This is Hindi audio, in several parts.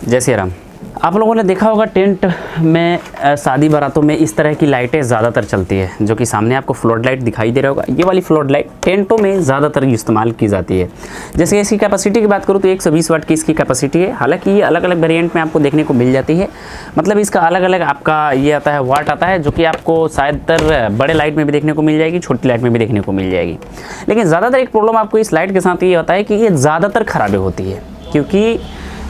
जय श्री राम। आप लोगों ने देखा होगा टेंट में शादी बारातों में इस तरह की लाइटें ज़्यादातर चलती है, जो कि सामने आपको फ्लोट लाइट दिखाई दे रहा होगा। ये वाली फ्लोट लाइट टेंटों में ज़्यादातर इस्तेमाल की जाती है। जैसे इसकी कैपेसिटी की बात करूँ तो 120 वाट की इसकी कैपेसिटी है। हालांकि ये अलग अलग वेरिएंट में आपको देखने को मिल जाती है, मतलब इसका अलग अलग आपका ये आता है वाट आता है, जो कि आपको शायद बड़े लाइट में भी देखने को मिल जाएगी, छोटी लाइट में भी देखने को मिल जाएगी। लेकिन ज़्यादातर एक प्रॉब्लम आपको इस लाइट के साथ ये होता है कि ये ज़्यादातर ख़राबी होती है। क्योंकि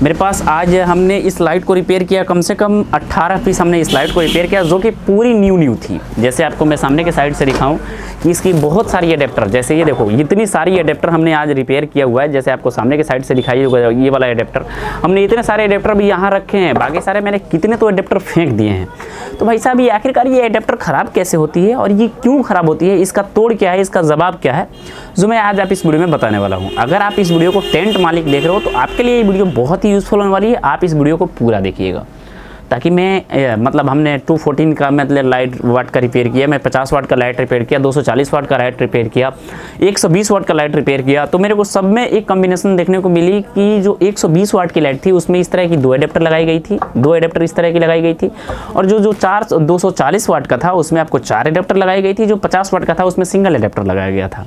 मेरे पास आज हमने इस लाइट को रिपेयर किया, कम से कम 18 पीस हमने इस लाइट को रिपेयर किया, जो कि पूरी न्यू थी। जैसे आपको मैं सामने के साइड से दिखाऊं कि इसकी बहुत सारी एडेप्टर, जैसे ये देखो इतनी सारी एडेप्टर हमने आज रिपेयर किया हुआ है। जैसे आपको सामने के साइड से दिखाई होगा ये वाला एडेप्टर, हमने इतने सारे एडेप्टर भी यहाँ रखे हैं, बाकी सारे मैंने कितने तो एडेप्टर फेंक दिए हैं। तो भाई साहब ये आखिरकार ये एडेप्टर ख़राब कैसे होती है और ये क्यों ख़राब होती है, इसका तोड़ क्या है, इसका जवाब क्या है, जो मैं आज आप इस वीडियो में बताने वाला हूँ। अगर आप इस वीडियो को टेंट मालिक देख रहे हो तो आपके लिए ये वीडियो बहुत ही यूज़फुल होने वाली है। आप इस वीडियो को पूरा देखिएगा, ताकि मैं मतलब हमने 214 का मतलब लाइट वाट का रिपेयर किया, मैं 50 वाट का लाइट रिपेयर किया, 240 वाट का लाइट रिपेयर किया, 120 वाट का लाइट रिपेयर किया। तो मेरे को सब में एक कॉम्बिनेशन देखने को मिली कि जो 120 वाट की लाइट थी उसमें इस तरह की 2 एडेप्टर लगाई गई थी, 2 एडेप्टर इस तरह की लगाई गई थी। और जो 240 वाट का था उसमें आपको 4 एडेप्टर लगाई गई थी, जो 50 वाट का था उसमें सिंगल एडेप्टर लगाया गया था।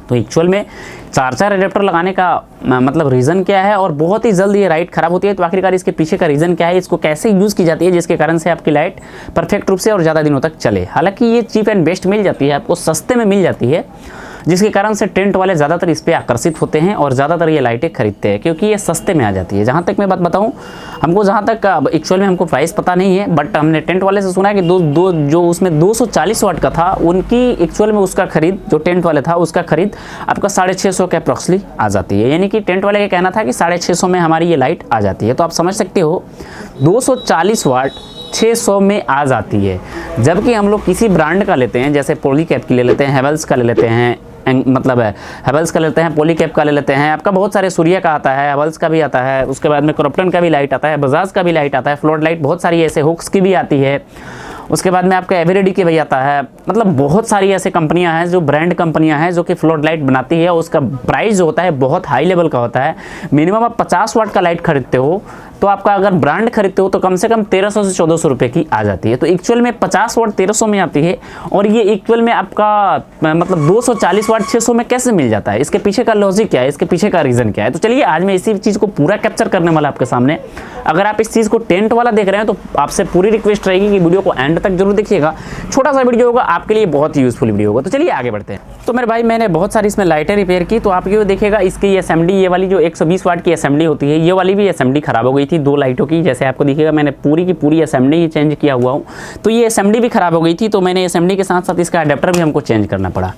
तो एक्चुअल में 4 एडेप्टर लगाने का मतलब रीज़न क्या है और बहुत ही जल्द ये लाइट ख़राब होती है। तो आखिरकार इसके पीछे का रीज़न क्या है, इसको कैसे यूज़ की जाती है जिसके कारण से आपकी लाइट परफेक्ट रूप से और ज़्यादा दिनों तक चले। हालांकि ये चीप एंड बेस्ट मिल जाती है, आपको सस्ते में मिल जाती है, जिसके कारण से टेंट वाले ज़्यादातर इस पर आकर्षित होते हैं और ज़्यादातर ये लाइटें खरीदते हैं, क्योंकि ये सस्ते में आ जाती है। जहाँ तक मैं बात बताऊँ, हमको जहाँ तक एक्चुअल में हमको प्राइस पता नहीं है, बट हमने टेंट वाले से सुना है कि जो उसमें 240 वाट का था, उनकी एक्चुअल में उसका खरीद, जो टेंट वाले था उसका खरीद आपका 650 के अप्रॉक्सली आ जाती है। यानी कि टेंट वाले का कहना था कि 650 में हमारी ये लाइट आ जाती है। तो आप समझ सकते हो 240 वाट 600 में आ जाती है। जबकि हम लोग किसी ब्रांड का लेते हैं, जैसे पॉलीकैब की ले लेते हैं, हेवल्स का ले लेते हैं, मतलब हेवल्स का लेते हैं, पॉलीकैब का ले लेते हैं, आपका बहुत सारे सूर्या का आता है, हेवल्स का भी आता है, उसके बाद में क्रॉम्पटन का भी लाइट आता है, बजाज का भी लाइट आता है, फ्लोट लाइट बहुत सारी ऐसे हुक्स की भी आती है, उसके बाद में आपका एवरेडी की भी आता है। मतलब बहुत सारी ऐसे कंपनियां हैं जो ब्रांड कंपनियां हैं जो कि फ्लोट लाइट बनाती है। उसका प्राइस जो होता है बहुत हाई लेवल का होता है। मिनिमम आप 50 वाट का लाइट खरीदते हो तो आपका अगर ब्रांड खरीदते हो तो कम से कम 1300 से 1400 रुपये की आ जाती है। तो एक्चुअल में 50 वाट 1300 में आती है और ये एक्चुअल में आपका मतलब 240 वाट 600 में कैसे मिल जाता है, इसके पीछे का लॉजिक क्या है, इसके पीछे का रीज़न क्या है। तो चलिए आज मैं इसी चीज़ को पूरा कैप्चर करने वाला आपके सामने। अगर आप इस चीज़ को टेंट वाला देख रहे हैं तो आपसे पूरी रिक्वेस्ट रहेगी कि वीडियो को एंड तक जरूर देखिएगा। छोटा सा वीडियो होगा, आपके लिए बहुत ही यूजफुल वीडियो होगा। तो चलिए आगे बढ़ते हैं। तो मेरे भाई मैंने बहुत सारी इसमें लाइटें रिपेयर की, तो आप ये देखिएगा इसकी एसएमडी, ये वाली जो 120 वाट की एसएमडी होती है, ये वाली भी एसएमडी खराब हो गई थी 2 लाइटों की। जैसे आपको दिखेगा मैंने पूरी की पूरी एसएमडी ही चेंज किया हुआ हूँ। तो ये एसएमडी भी खराब हो गई थी, तो मैंने एसएमडी के साथ साथ इसका अडेप्टर भी हमको चेंज करना पड़ा।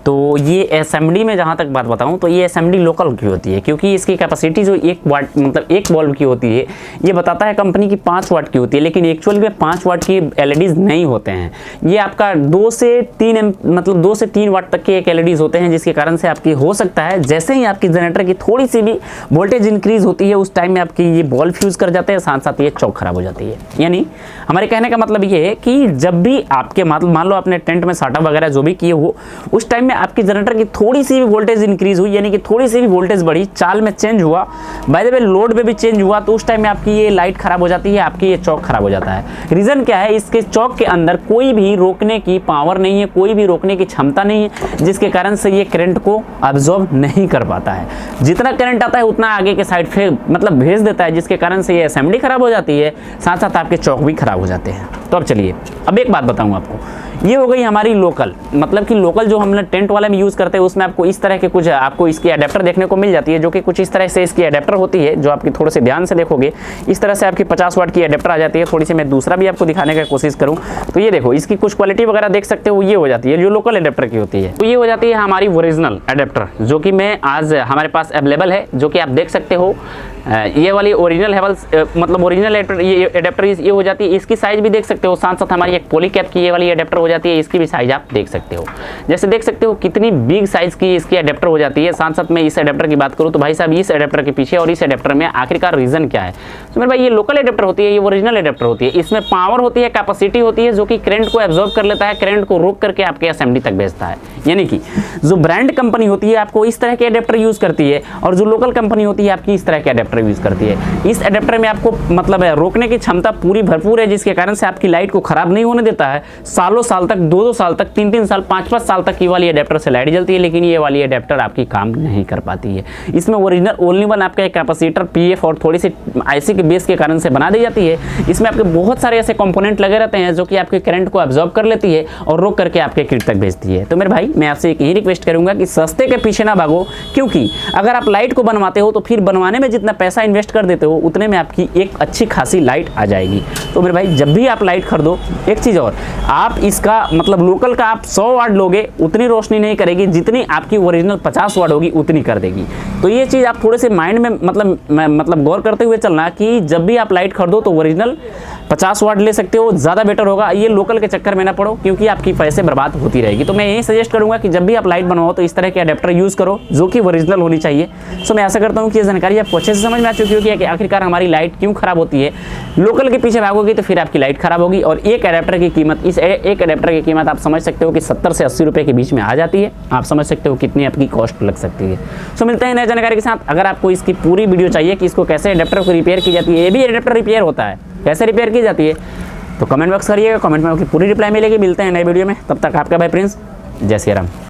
तो ये एसएमडी में जहाँ तक बात बताऊँ तो ये एसएमडी लोकल की होती है, क्योंकि इसकी कैपेसिटी जो 1 वाट मतलब 1 वॉल्व की होती है, ये बताता है कंपनी की 5 वाट की होती है, लेकिन एक्चुअल में 5 वाट की एलईडीज नहीं होते हैं। ये आपका 2 से 3 वाट तक के एक एलईडीज होते हैं, जिसके कारण से आपकी हो सकता है जैसे ही आपकी जनरेटर की थोड़ी सी भी वोल्टेज इंक्रीज होती है उस टाइम में आपकी ये बॉल फ्यूज़ कर जाते हैं, साथ साथ ये चौक खराब हो जाती है। यानी हमारे कहने का मतलब ये है कि जब भी आपके मान लो आपने टेंट में सेटअप वगैरह जो भी किए हो, उस टाइम में आपकी जनरेटर की थोड़ी सी भी वोल्टेज इंक्रीज हुई, यानी कि थोड़ी सी भी वोल्टेज बढ़ी, चाल में चेंज हुआ, बाय द वे लोड में भी चेंज हुआ, तो उस टाइम में आपकी ये लाइट खराब हो जाती है, आपकी ये चौक खराब हो जाता है। रीजन क्या है, इसके चौक के अंदर कोई भी रोकने की पावर नहीं है, कोई भी रोकने की क्षमता नहीं है, जिसके कारण से ये करंट को अब्जॉर्ब नहीं कर पाता है। जितना करंट आता है उतना आगे के साइड पे मतलब भेज देता है, जिसके कारण से ये असेंबली खराब हो जाती है, साथ साथ आपके चौक भी खराब हो जाते हैं। तो अब चलिए अब एक बात बताऊं आपको, ये हो गई हमारी लोकल, मतलब कि लोकल जो हम टेंट वाले में यूज़ करते हैं उसमें आपको इस तरह के कुछ आपको इसकी अडेप्टर देखने को मिल जाती है, जो कि कुछ इस तरह से इसकी अडेप्टर होती है, जो आपकी थोड़े से ध्यान से देखोगे इस तरह से आपकी 50 वाट की अडेप्टर आ जाती है। थोड़ी सी मैं दूसरा भी आपको दिखाने का कोशिश करूँ तो ये देखो इसकी कुछ क्वालिटी वगैरह देख सकते हो, ये हो जाती है जो लोकल अडेप्टर की होती है। तो ये हो जाती है हमारी ओरिजिनल अडेप्टर, जो कि मैं आज हमारे पास अवेलेबल है, जो कि आप देख सकते हो। ये वाली ओरिजिनल हेवल्स मतलब ओरिजिनल ये अडेप्टर ये हो जाती है, इसकी साइज़ भी देख सकते हो। साथ साथ हमारी एक पॉलीकैब की ये वाली अडेप्टर हो जाती है, इसकी भी साइज़ आप देख सकते हो। जैसे देख सकते हो कितनी बिग साइज़ की इसकी अडेप्टर हो जाती है। साथ साथ मैं इस अडेप्टर की बात करूँ तो भाई साहब इस अडेप्टर के पीछे और इस अडेप्टर में आखिरकार रीज़न क्या है, तो मेरे भाई ये लोकल अडेप्टर होती है, ये ओरिजिनल अडेप्टर होती है। इसमें पावर होती है, कैपेसिटी होती है, जो कि करंट को एब्जॉर्ब कर लेता है, करंट को रोक करके आपके असेंबली तक भेजता है। यानी कि जो ब्रांड कंपनी होती है आपको इस तरह के अडेप्टर यूज़ करती है और जो लोकल कंपनी होती है आपकी इस तरह के अडेप्टर यूज़ करती है। इस अडेप्टर में आपको मतलब है रोकने की क्षमता पूरी भरपूर है, जिसके कारण से आपकी लाइट को ख़राब नहीं होने देता है। सालों साल तक, 2-2 साल तक, 3-3 साल, 5-5 साल तक ये वाली अडेप्टर से लाइट जलती है, लेकिन ये वाली अडेप्टर आपकी काम नहीं कर पाती है। इसमें ओरिजिनल ओनली वन आपका एक कैपेसिटर, पीएफ और थोड़ी सी आईसी के बेस के कारण से बना दी जाती है। इसमें आपके बहुत सारे ऐसे कंपोनेंट लगे रहते हैं जो कि आपके करंट को एब्जॉर्ब कर लेती है और रोक करके आपके किट तक भेजती है। तो मेरे भाई मैं आपसे एक ही रिक्वेस्ट करूंगा कि सस्ते के पीछे ना भागो, क्योंकि अगर आप लाइट को बनवाते हो तो फिर बनवाने में जितना पैसा इन्वेस्ट कर देते हो उतने में आपकी एक अच्छी खासी लाइट आ जाएगी। तो मेरे भाई जब भी आप लाइट खरीदो, एक चीज़ और, आप इसका मतलब लोकल का आप 100 वाट लोगे उतनी रोशनी नहीं करेगी जितनी आपकी ओरिजिनल 50 वाट होगी उतनी कर देगी। तो ये चीज़ आप थोड़े से माइंड में मतलब गौर करते हुए चलना कि जब भी आप लाइट खरीदो तो ओरिजिनल 50 वाट ले सकते हो, ज़्यादा बेटर होगा। ये लोकल के चक्कर में ना पड़ो, क्योंकि आपकी पैसे बर्बाद होती रहेगी। तो मैं यही सजेस्ट करूंगा कि जब भी आप लाइट बनवाओ तो इस तरह के अडेप्टर यूज़ करो जो कि ओरिजिनल होनी चाहिए। सो मैं आशा करता हूँ कि ये जानकारी आपको अच्छे से समझ में आ चुकी होगी कि आखिरकार हमारी लाइट क्यों खराब होती है। लोकल के पीछे भागोगी तो फिर आपकी लाइट खराब होगी और एक अडेप्टर की कीमत, इस एक अडेप्टर की कीमत आप समझ सकते हो कि 70 से 80 रुपये के बीच में आ जाती है। आप समझ सकते हो कितनी आपकी कॉस्ट लग सकती है। सो मिलते हैं नए जानकारी के साथ। अगर आपको इसकी पूरी वीडियो चाहिए कि इसको कैसे अडेप्टर को रिपेयर की जाती है, ये भी अडेप्टर रिपेयर होता है, कैसे रिपेयर की जाती है, तो कमेंट बॉक्स करिएगा, कमेंट में आपकी पूरी रिप्लाई मिलेगी। मिलते हैं नए वीडियो में, तब तक आपका भाई प्रिंस, जय श्री राम।